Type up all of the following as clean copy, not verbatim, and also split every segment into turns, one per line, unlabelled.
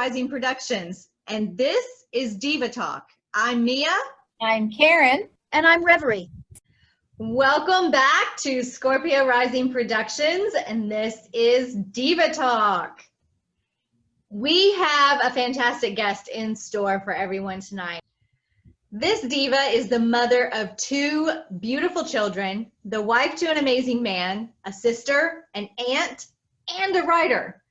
Rising Productions, and this is Diva Talk. I'm Mia.
I'm Karen.
And I'm Reverie.
Welcome back to Scorpio Rising Productions, and this is Diva Talk. We have a fantastic guest in store for everyone tonight. This diva is the mother of two beautiful children, the wife to an amazing man, a sister, an aunt, and a writer.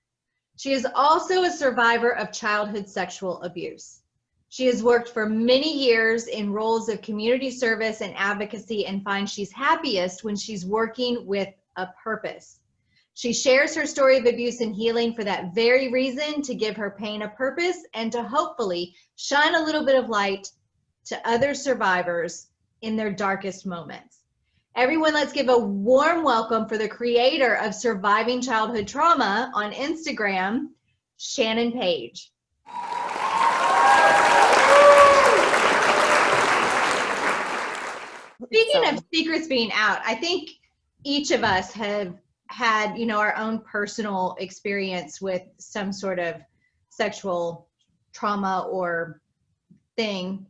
She is also a survivor of childhood sexual abuse. She has worked for many years in roles of community service and advocacy and finds she's happiest when she's working with a purpose. She shares her story of abuse and healing for that very reason, to give her pain a purpose and to hopefully shine a little bit of light to other survivors in their darkest moments. Everyone, let's give a warm welcome for the creator of Surviving Childhood Trauma on Instagram, Shannon Page. Speaking of secrets being out, I think each of us have had, our own personal experience with some sort of sexual trauma or thing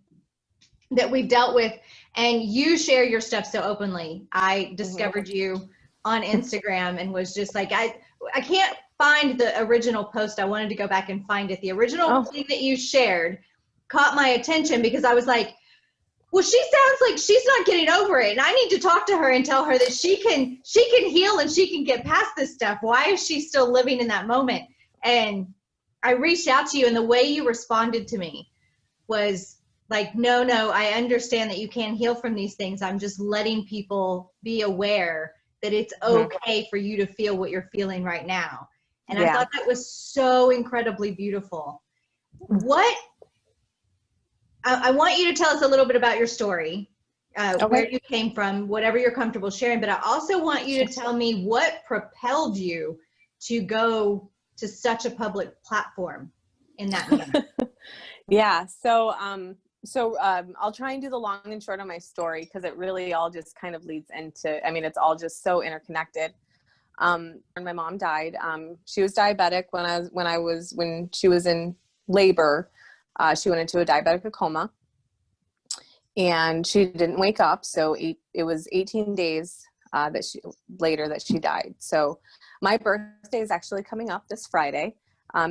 that we've dealt with, and you share your stuff so openly. I discovered you on Instagram and was just like, I can't find the original post. I wanted to go back and find it. The original thing that you shared caught my attention because I was like, well, she sounds like she's not getting over it, and I need to talk to her and tell her that she can heal and she can get past this stuff. Why is she still living in that moment? And I reached out to you, and the way you responded to me was like, no, I understand that you can't heal from these things. I'm just letting people be aware that it's okay for you to feel what you're feeling right now. And I thought that was so incredibly beautiful. I want you to tell us a little bit about your story, where you came from, whatever you're comfortable sharing, but I also want you to tell me what propelled you to go to such a public platform in that manner.
So I'll try and do the long and short of my story because it really all just kind of leads into, it's all just so interconnected. When my mom died, she was diabetic when she was in labor. She went into a diabetic coma and she didn't wake up. So it was 18 days later that she died. So my birthday is actually coming up this Friday.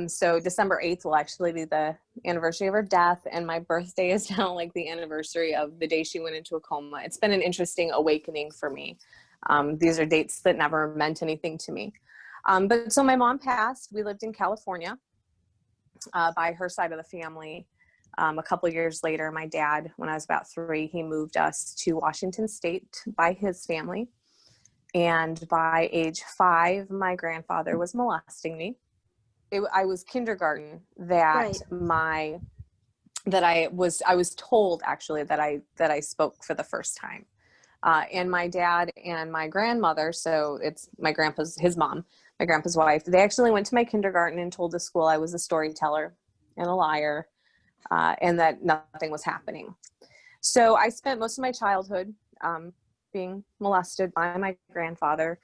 So December 8th will actually be the anniversary of her death, and my birthday is now like the anniversary of the day she went into a coma. It's been an interesting awakening for me. These are dates that never meant anything to me. But so my mom passed. We lived in California by her side of the family. A couple years later, my dad, when I was about 3, he moved us to Washington State by his family. And by age 5, my grandfather was molesting me. I was kindergarten that I was told actually that I spoke for the first time. And my dad and my grandmother, so it's his mom, my grandpa's wife, they actually went to my kindergarten and told the school I was a storyteller and a liar, and that nothing was happening. So I spent most of my childhood being molested by my grandfather.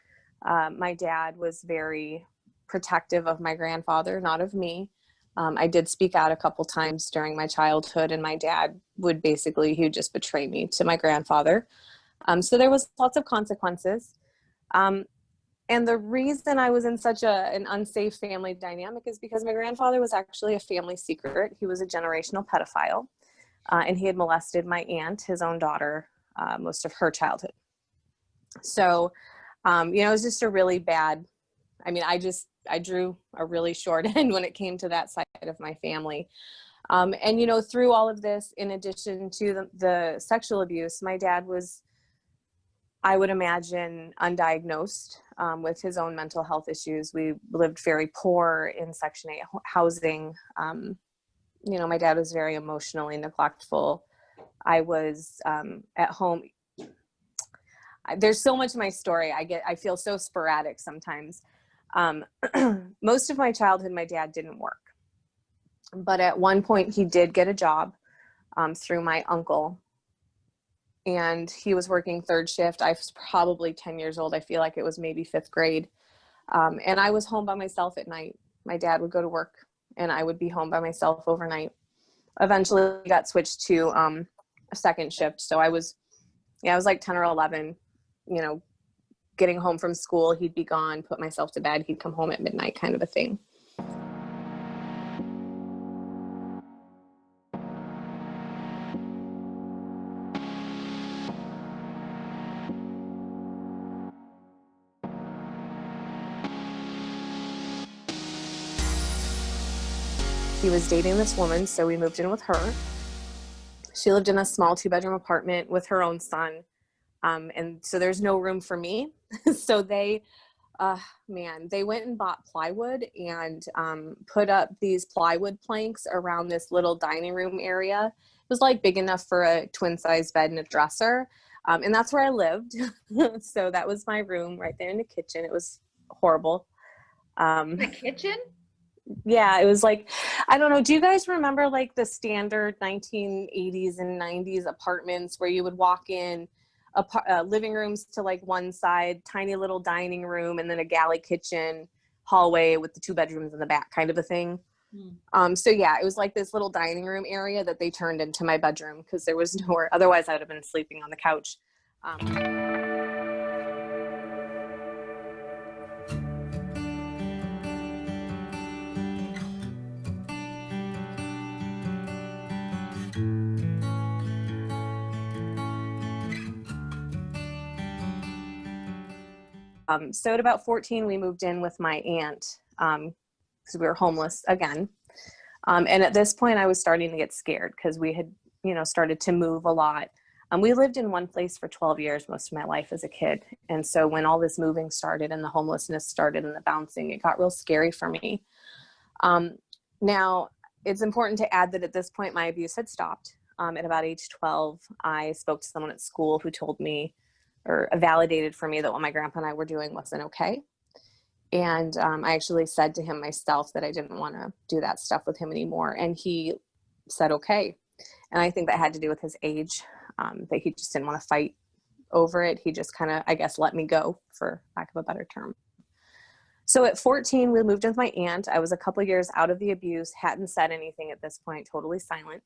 My dad was very protective of my grandfather, not of me. I did speak out a couple times during my childhood, and my dad he would just betray me to my grandfather. So there was lots of consequences. And the reason I was in such an unsafe family dynamic is because my grandfather was actually a family secret. He was a generational pedophile, and he had molested my aunt, his own daughter, most of her childhood. So, it was just a really bad, I drew a really short end when it came to that side of my family. And, through all of this, in addition to the sexual abuse, my dad was, I would imagine, undiagnosed with his own mental health issues. We lived very poor in Section 8 housing. My dad was very emotionally neglectful. I was at home. There's so much of my story. I feel so sporadic sometimes. Most of my childhood, my dad didn't work. But at one point, he did get a job through my uncle. And he was working third shift. I was probably 10 years old. I feel like it was maybe 5th grade. And I was home by myself at night. My dad would go to work and I would be home by myself overnight. Eventually got switched to a second shift. So I was like 10 or 11, getting home from school. He'd be gone, put myself to bed. He'd come home at midnight, kind of a thing. He was dating this woman, so we moved in with her. She lived in a small 2-bedroom apartment with her own son. And so there's no room for me. So they went and bought plywood and put up these plywood planks around this little dining room area. It was like big enough for a twin size bed and a dresser. And that's where I lived. So that was my room right there in the kitchen. It was horrible.
The kitchen?
Yeah, it was like, I don't know. Do you guys remember like the standard 1980s and 90s apartments where you would walk in living rooms to like one side, tiny little dining room, and then a galley kitchen, hallway with the 2 bedrooms in the back, kind of a thing? So yeah, it was like this little dining room area that they turned into my bedroom because there was nowhere. Otherwise, I would have been sleeping on the couch. So at about 14, we moved in with my aunt because we were homeless again. And at this point, I was starting to get scared because we had, started to move a lot. We lived in one place for 12 years, most of my life as a kid. And so when all this moving started and the homelessness started and the bouncing, it got real scary for me. Now, it's important to add that at this point, my abuse had stopped. At about age 12, I spoke to someone at school who told me or validated for me that what my grandpa and I were doing wasn't okay. And I actually said to him myself that I didn't want to do that stuff with him anymore. And he said, okay. And I think that had to do with his age, that he just didn't want to fight over it. He just kind of, I guess, let me go, for lack of a better term. So at 14, we moved with my aunt. I was a couple years out of the abuse, hadn't said anything at this point, totally silent.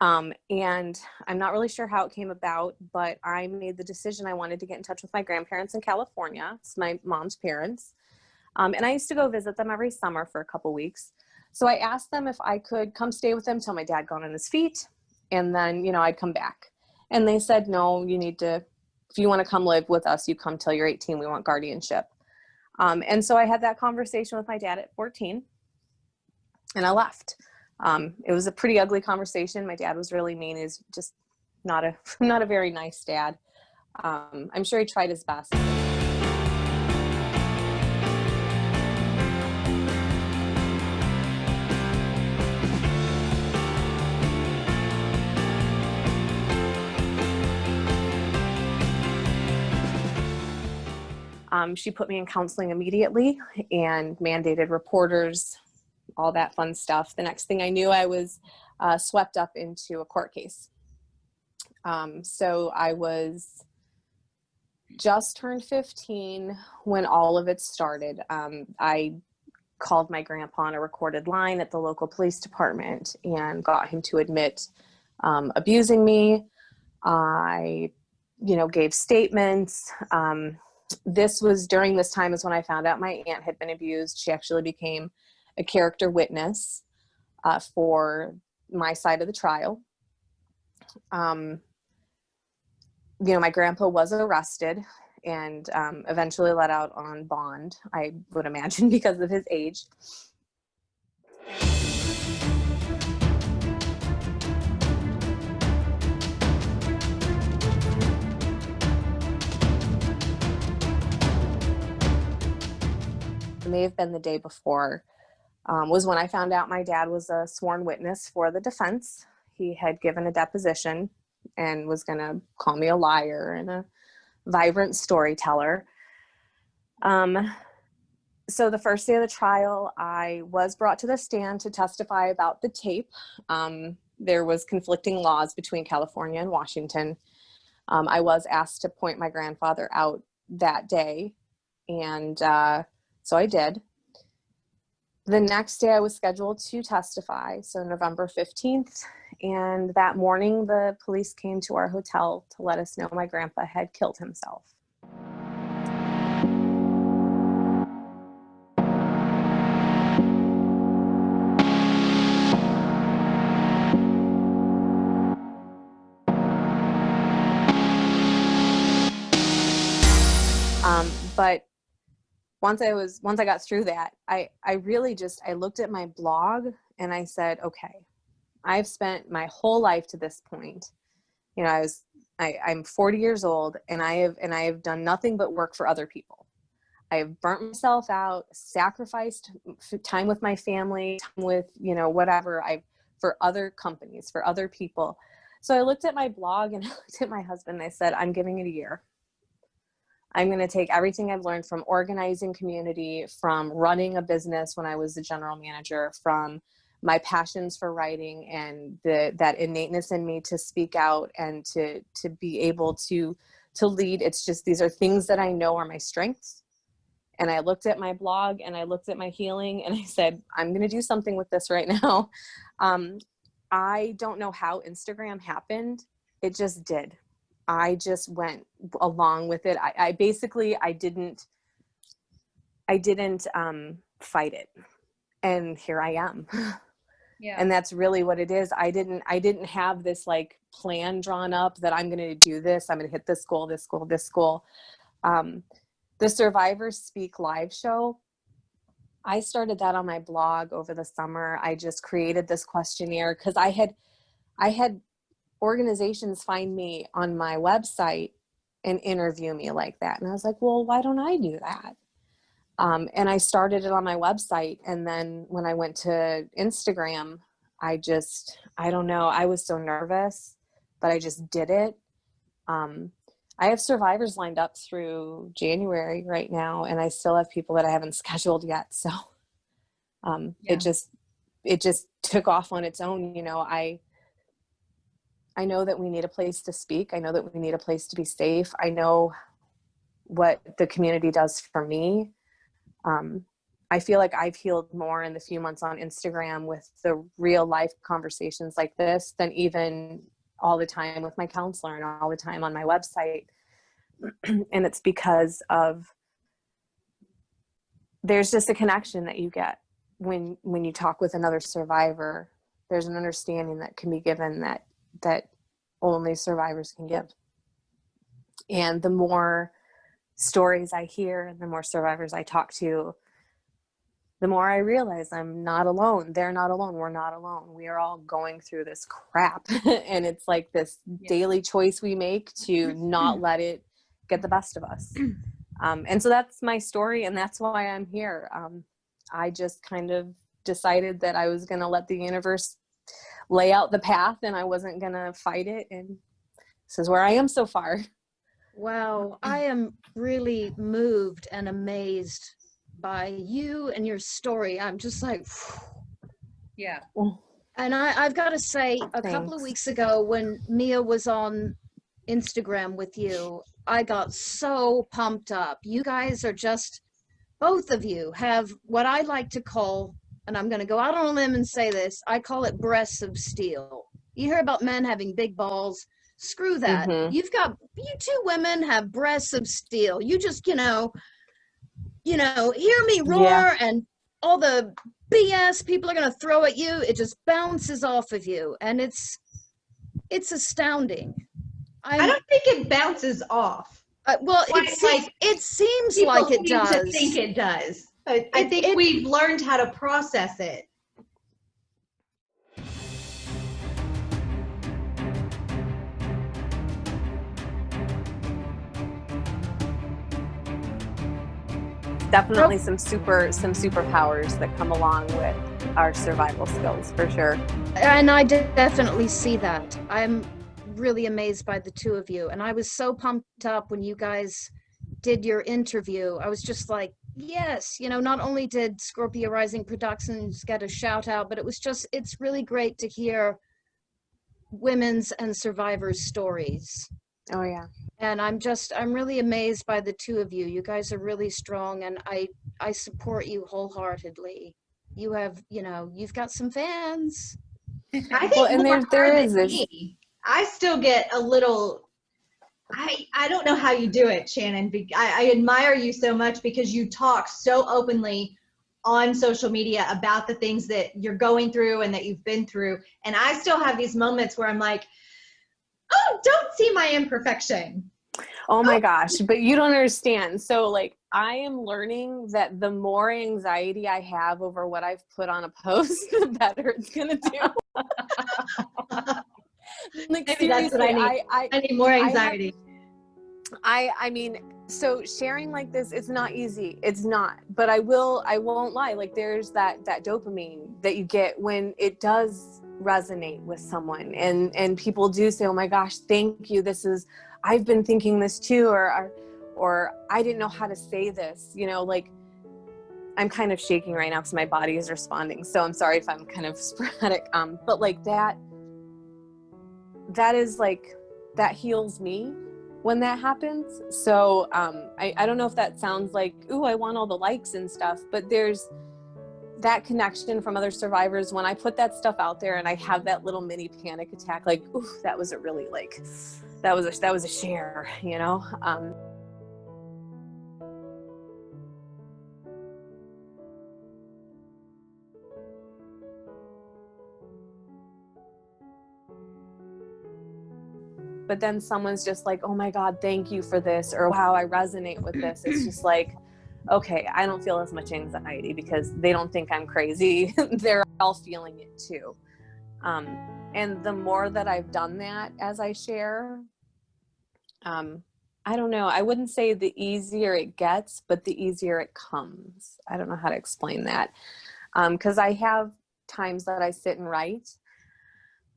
And I'm not really sure how it came about, but I made the decision I wanted to get in touch with my grandparents in California. It's my mom's parents. And I used to go visit them every summer for a couple weeks. So I asked them if I could come stay with them till my dad got on his feet. And then, I'd come back. And they said, no, you need to, if you want to come live with us, you come till you're 18. We want guardianship. And so I had that conversation with my dad at 14 and I left. It was a pretty ugly conversation. My dad was really mean. He's just not a very nice dad. I'm sure he tried his best. She put me in counseling immediately and mandated reporters, all that fun stuff. The next thing I knew, I was swept up into a court case. So I was just turned 15 when all of it started. I called my grandpa on a recorded line at the local police department and got him to admit abusing me. I, gave statements. This was during this time is when I found out my aunt had been abused. She actually became a character witness for my side of the trial. My grandpa was arrested and eventually let out on bond, I would imagine, because of his age. It may have been the day before, was when I found out my dad was a sworn witness for the defense. He had given a deposition and was going to call me a liar and a vibrant storyteller. So the first day of the trial, I was brought to the stand to testify about the tape. There was conflicting laws between California and Washington. I was asked to point my grandfather out that day, and so I did. the next day I was scheduled to testify, so November 15th. And that morning, the police came to our hotel to let us know my grandpa had killed himself. But once I got through that, I really just, I looked at my blog and I said, okay, I've spent my whole life to this point. You know, I'm 40 years old and I have done nothing but work for other people. I have burnt myself out, sacrificed time with my family, time with, you know, whatever for other companies, for other people. So I looked at my blog and I looked at my husband and I said, I'm giving it a year. I'm going to take everything I've learned from organizing community, from running a business when I was the general manager, from my passions for writing and that innateness in me to speak out and to be able to lead. It's just, these are things that I know are my strengths. And I looked at my blog and I looked at my healing and I said, I'm going to do something with this right now. I don't know how Instagram happened. It just did. I just went along with it. I basically didn't fight it. And here I am.
Yeah.
And that's really what it is. I didn't have this like plan drawn up that I'm going to do this. I'm going to hit this goal, this goal, this goal. The Survivors Speak live show, I started that on my blog over the summer. I just created this questionnaire because I had organizations find me on my website and interview me like that. And I was like, well, why don't I do that? And I started it on my website. And then when I went to Instagram, I don't know, I was so nervous, but I just did it. I have survivors lined up through January right now, and I still have people that I haven't scheduled yet. So it just took off on its own. You know, I know that we need a place to speak. I know that we need a place to be safe. I know what the community does for me. I feel like I've healed more in the few months on Instagram with the real life conversations like this than even all the time with my counselor and all the time on my website. And it's because there's just a connection that you get when you talk with another survivor. There's an understanding that can be given that only survivors can give. And the more stories I hear and the more survivors I talk to, the more I realize I'm not alone. They're not alone. We're not alone. We are all going through this crap. And it's like this daily choice we make to not let it get the best of us. And so that's my story, and that's why I'm here. I just kind of decided that I was going to let the universe lay out the path and I wasn't going to fight it. And this is where I am so far.
Wow. I am really moved and amazed by you and your story. I'm just like,
yeah.
And I've got to say, a couple of weeks ago when Mia was on Instagram with you, I got so pumped up. You guys are just, both of you have what I like to call, and I'm going to go out on a limb and say this, I call it breasts of steel. You hear about men having big balls. Screw that.
Mm-hmm.
You two women have breasts of steel. You just, you know, hear me roar and all the BS people are going to throw at you. It just bounces off of you. And it's astounding.
I don't think it bounces off.
Well, it seems like it does.
People seem to think it does. But I think we've learned how to process it.
Definitely some superpowers that come along with our survival skills, for sure.
And I definitely see that. I'm really amazed by the two of you. And I was so pumped up when you guys did your interview. I was just like, yes, not only did Scorpio Rising Productions get a shout out, but it's really great to hear women's and survivors' stories.
Oh yeah.
And I'm really amazed by the two of you. You guys are really strong, and I support you wholeheartedly. you have, you've got some fans.
I think
Well, and
more
there
her
is
than
this.
me. I still get a little. I don't know how you do it, Shannon. I admire you so much because you talk so openly on social media about the things that you're going through and that you've been through. And I still have these moments where I'm like, oh, don't see my imperfection.
Oh my gosh, but you don't understand. So like, I am learning that the more anxiety I have over what I've put on a post, the better it's gonna do. Like,
Maybe
seriously,
that's what I need. I need more anxiety.
I mean, so sharing like this, it's not easy. It's not, but I won't lie. Like, there's that dopamine that you get when it does resonate with someone, and people do say, oh my gosh, thank you. I've been thinking this too, or I didn't know how to say this, like, I'm kind of shaking right now because my body is responding. So I'm sorry if I'm kind of sporadic. But like that is like, that heals me when that happens. So I don't know if that sounds like, ooh, I want all the likes and stuff, but there's that connection from other survivors. When I put that stuff out there and I have that little mini panic attack, like, ooh, that was a really, like, that was a share, but then someone's just like, oh my God, thank you for this, or wow, I resonate with this. It's just like, okay, I don't feel as much anxiety because they don't think I'm crazy. They're all feeling it too. And the more that I've done that as I share, I don't know, I wouldn't say the easier it gets, but the easier it comes. I don't know how to explain that. Because I have times that I sit and write.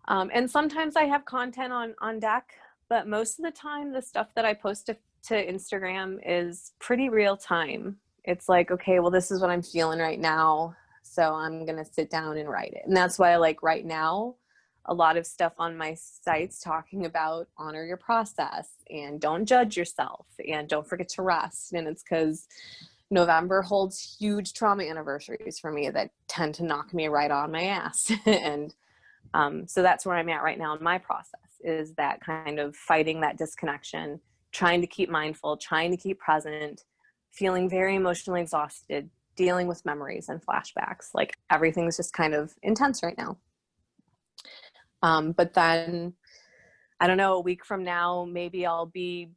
And sometimes I have content on deck, but most of the time the stuff that I post to Instagram is pretty real time. It's like, okay, well, this is what I'm feeling right now, so I'm going to sit down and write it. And that's why I like right now, a lot of stuff on my sites talking about honor your process and don't judge yourself and don't forget to rest. And it's because November holds huge trauma anniversaries for me that tend to knock me right on my ass. And so that's where I'm at right now in my process, is that kind of fighting that disconnection, trying to keep mindful, trying to keep present, feeling very emotionally exhausted, dealing with memories and flashbacks. Like, everything's just kind of intense right now. But then, I don't know, a week from now, maybe I'll be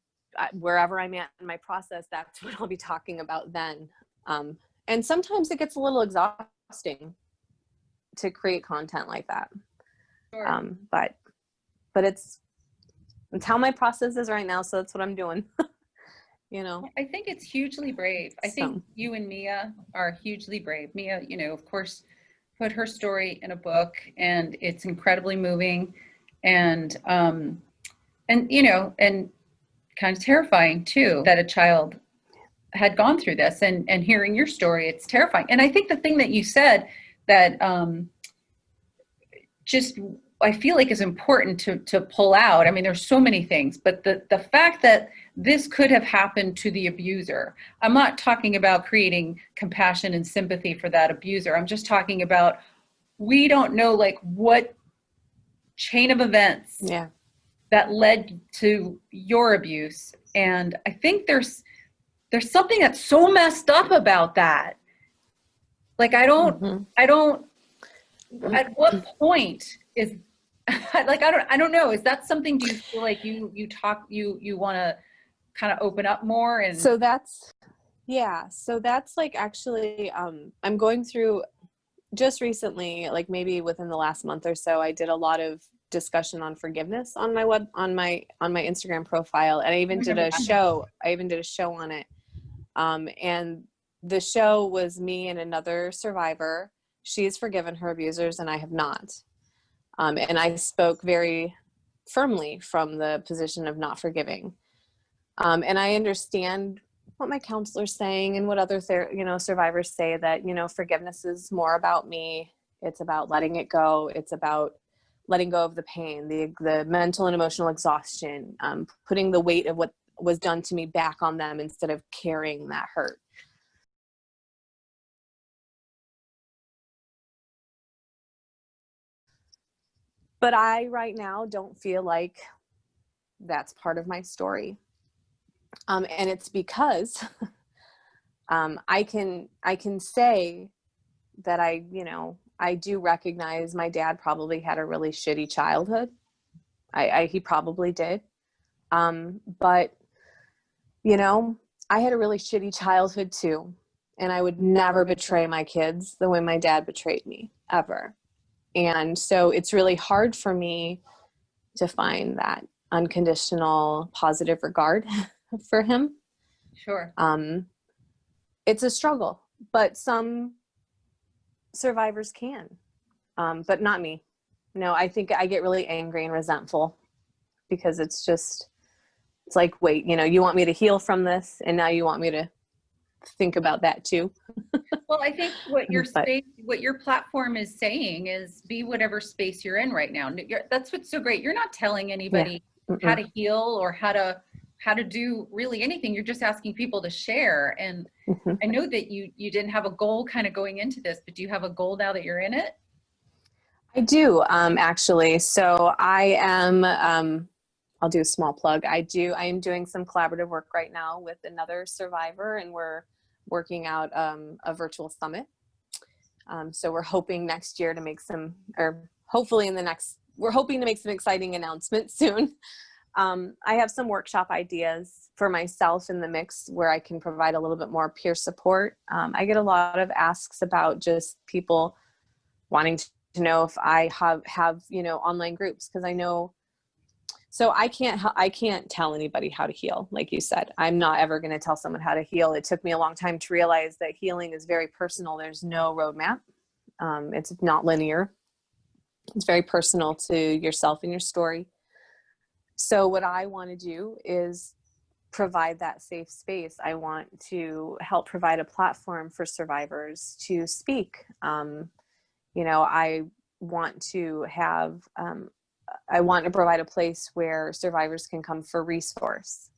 wherever I'm at in my process, that's what I'll be talking about then. And sometimes it gets a little exhausting to create content like that. Sure. But it's how my process is right now, so that's what I'm doing.
I think it's hugely brave. I think you and Mia are hugely brave. Mia, of course, put her story in a book, and it's incredibly moving, and and kind of terrifying too, that a child had gone through this, and hearing your story, it's terrifying. And I think the thing that you said that just I feel like is important to pull out. I mean, there's so many things, but the fact that this could have happened to the abuser. I'm not talking about creating compassion and sympathy for that abuser. I'm just talking about, we don't know like what chain of events that led to your abuse. And I think there's something that's so messed up about that. Like, I don't, at what point is, like, I don't know. Is that something, do you feel like you want to kind of open up more? And
so that's like, actually, I'm going through just recently, like maybe within the last month or so, I did a lot of discussion on forgiveness on my on my Instagram profile. And I even did a show on it. And the show was me and another survivor. She's forgiven her abusers and I have not. And I spoke very firmly from the position of not forgiving. And I understand what my counselor's saying and what other survivors say, that, forgiveness is more about me. It's about letting it go. It's about letting go of the pain, the mental and emotional exhaustion, putting the weight of what was done to me back on them instead of carrying that hurt. But I right now don't feel like that's part of my story. And it's because I can say that I do recognize my dad probably had a really shitty childhood. He probably did. But I had a really shitty childhood too. And I would never betray my kids the way my dad betrayed me, ever. And so it's really hard for me to find that unconditional positive regard for him.
Sure.
It's a struggle, but some survivors can, but not me. No, I think I get really angry and resentful because it's like, wait, you want me to heal from this, and now you want me to think about that too.
Well, I think what your platform is saying is be whatever space you're in right now. That's what's so great. You're not telling anybody how to heal or how to do really anything. You're just asking people to share. And I know that you didn't have a goal kind of going into this, but do you have a goal now that you're in it?
I do, actually. So I am, I'll do a small plug. I am doing some collaborative work right now with another survivor, and we're working out a virtual summit. So we're hoping next year to make we're hoping to make some exciting announcements soon. I have some workshop ideas for myself in the mix where I can provide a little bit more peer support. I get a lot of asks about just people wanting to know if I have online groups, because I know. So I can't tell anybody how to heal. Like you said, I'm not ever going to tell someone how to heal. It took me a long time to realize that healing is very personal. There's no roadmap. It's not linear. It's very personal to yourself and your story. So what I want to do is provide that safe space. I want to help provide a platform for survivors to speak. I want to provide a place where survivors can come for resource.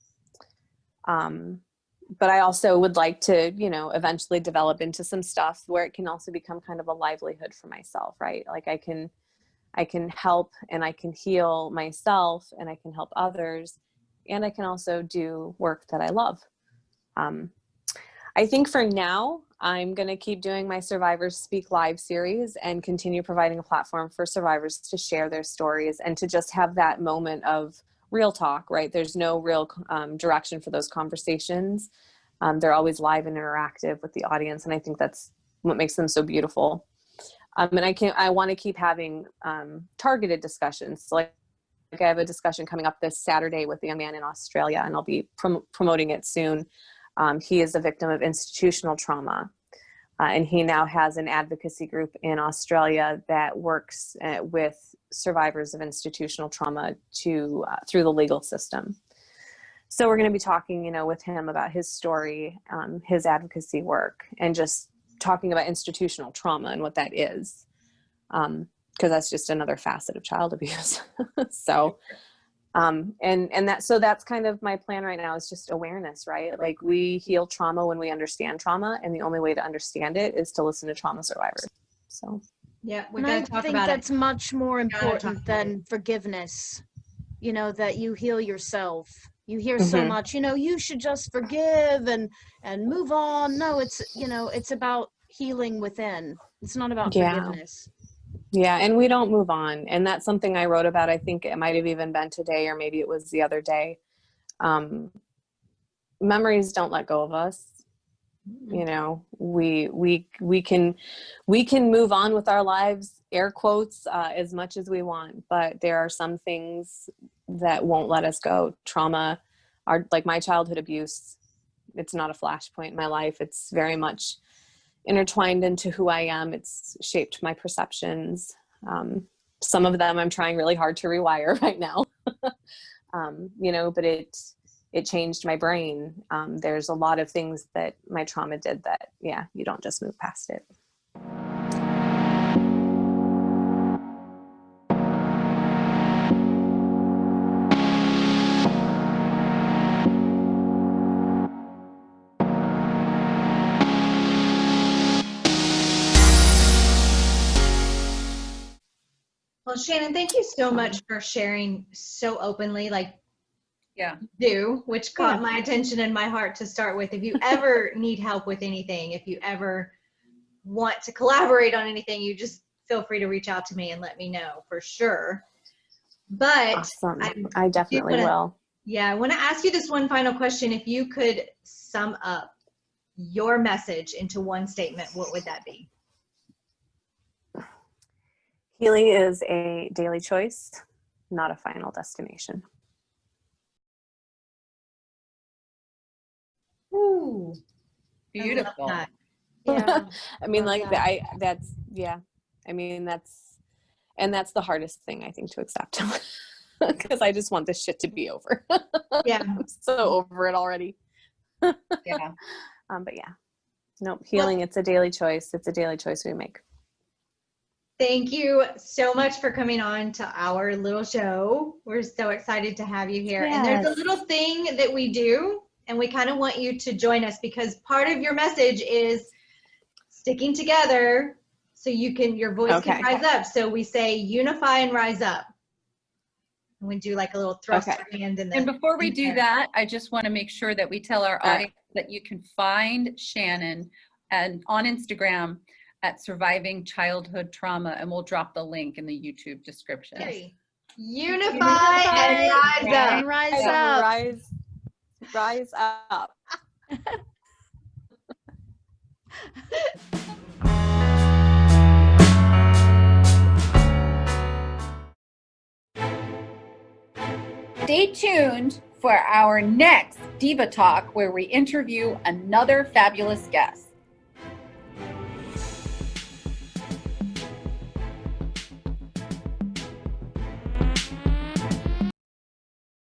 But I also would like to, eventually develop into some stuff where it can also become kind of a livelihood for myself, right? Like I can help and I can heal myself and I can help others, and I can also do work that I love. I think for now, I'm going to keep doing my Survivors Speak Live series and continue providing a platform for survivors to share their stories and to just have that moment of real talk, right? There's no real direction for those conversations. They're always live and interactive with the audience, and I think that's what makes them so beautiful. And I want to keep having targeted discussions. So like I have a discussion coming up this Saturday with a young man in Australia, and I'll be promoting it soon. He is a victim of institutional trauma, and he now has an advocacy group in Australia that works with survivors of institutional trauma through the legal system. So we're going to be talking, with him about his story, his advocacy work, and just talking about institutional trauma and what that is, because that's just another facet of child abuse. So. So that's kind of my plan right now, is just awareness, right? Like we heal trauma when we understand trauma, and the only way to understand it is to listen to trauma survivors. So
yeah, we're
and
going
I
to talk
think
about
that's
it.
much more important
about
than forgiveness. That you heal yourself. You hear so much, you should just forgive and move on. No, it's about healing within. It's not about forgiveness.
Yeah, and we don't move on. And that's something I wrote about. I think it might have even been today, or maybe it was the other day. Memories don't let go of us. We can move on with our lives, air quotes, as much as we want, but there are some things that won't let us go. Trauma, like my childhood abuse, it's not a flashpoint in my life. It's very much intertwined into who I am. It's shaped my perceptions. Some of them I'm trying really hard to rewire right now, but it changed my brain. There's a lot of things that my trauma did that, you don't just move past it.
Well, Well, Shannon, thank you so much for sharing so openly, like
Yeah.
you do, which caught my attention and my heart to start with. If you ever need help with anything, if you ever want to collaborate on anything, you just feel free to reach out to me and let me know for sure. But
Awesome. I definitely will.
Yeah, I want to ask you this one final question. If you could sum up your message into one statement, what would that be?
Healing is a daily choice, not a final destination.
Ooh,
Beautiful.
Yeah.
I mean,
Love
like
that.
that's yeah. I mean, that's the hardest thing I think to accept, because I just want this shit to be over.
Yeah.
I'm so over it already.
Yeah.
But yeah, nope. Healing. It's a daily choice. It's a daily choice we make.
Thank you so much for coming on to our little show. We're so excited to have you here. And there's a
Yes.
little thing that we do, and we kind of want you to join us because part of your message is sticking together so your voice can rise up. So we say unify and rise up. And we do like a little thrust your hand in the
And before we
in the
do
air.
that, I just want to make sure that we tell our
All
audience that you can find Shannon and on Instagram at Surviving Childhood Trauma, and we'll drop the link in the YouTube description.
Okay. Unify and rise up.
And rise up.
Rise up.
Stay tuned for our next Diva Talk, where we interview another fabulous guest.